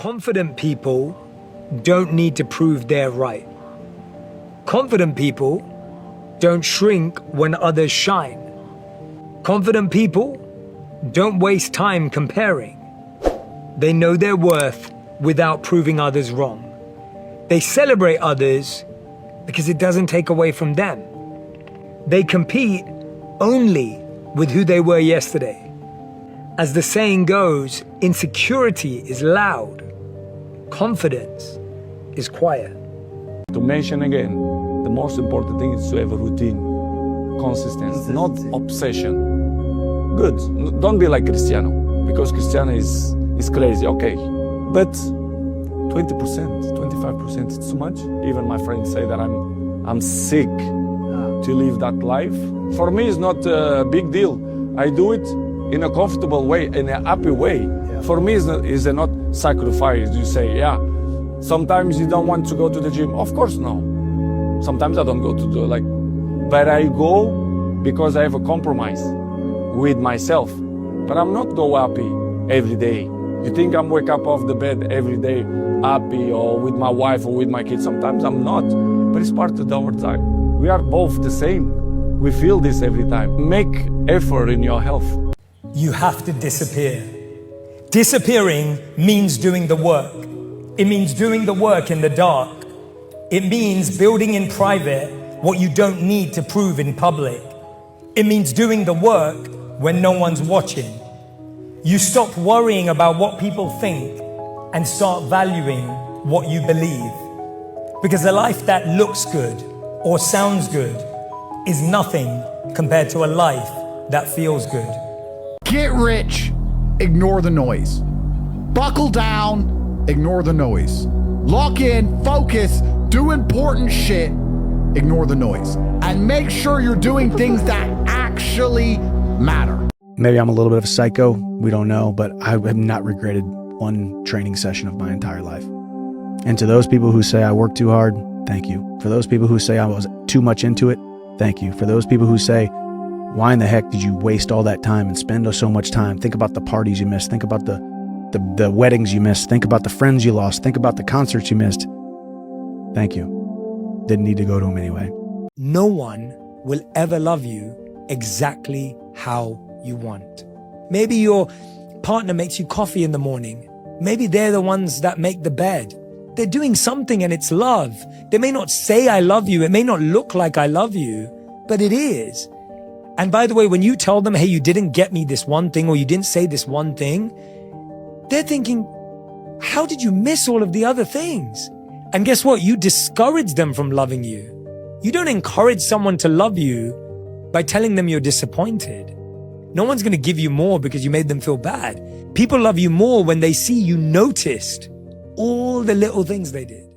Confident people don't need to prove they're right. Confident people don't shrink when others shine. Confident people don't waste time comparing. They know their worth without proving others wrong. They celebrate others because it doesn't take away from them. They compete only with who they were yesterday. As the saying goes, insecurity is loud. Confidence is quiet. To mention again, the most important thing is to have a routine, consistency, not obsession. Good, don't be like Cristiano, because Cristiano is crazy, okay. But 20%, 25% is too much. Even my friends say that I'm sick to live that life. For me, it's not a big deal. I do it in a comfortable way, in a happy way. Yeah. For me, it's not sacrifice. You say, yeah, sometimes you don't want to go to the gym. Of course, no. Sometimes I don't go to the, but I go because I have a compromise with myself. But I'm not go happy every day. You think I'm wake up off the bed every day happy or with my wife or with my kids? Sometimes I'm not, but it's part of our time. We are both the same. We feel this every time. Make effort in your health. You have to disappear. Disappearing means doing the work. It means doing the work in the dark. It means building in private what you don't need to prove in public. It means doing the work when no one's watching. You stop worrying about what people think and start valuing what you believe. Because a life that looks good or sounds good is nothing compared to a life that feels good. Get rich, ignore the noise. Buckle down, ignore the noise. Lock in, focus, do important shit, ignore the noise. And make sure you're doing things that actually matter. Maybe I'm a little bit of a psycho, we don't know, but I have not regretted one training session of my entire life. And to those people who say I work too hard, thank you. For those people who say I was too much into it, thank you. For those people who say, why in the heck did you waste all that time and spend so much time? Think about the parties you missed. Think about the weddings you missed. Think about the friends you lost. Think about the concerts you missed. Thank you. Didn't need to go to them anyway. No one will ever love you exactly how you want. Maybe your partner makes you coffee in the morning. Maybe they're the ones that make the bed. They're doing something and it's love. They may not say I love you. It may not look like I love you, but it is. And by the way, when you tell them, hey, you didn't get me this one thing or you didn't say this one thing, they're thinking, how did you miss all of the other things? And guess what? You discourage them from loving you. You don't encourage someone to love you by telling them you're disappointed. No one's going to give you more because you made them feel bad. People love you more when they see you noticed all the little things they did.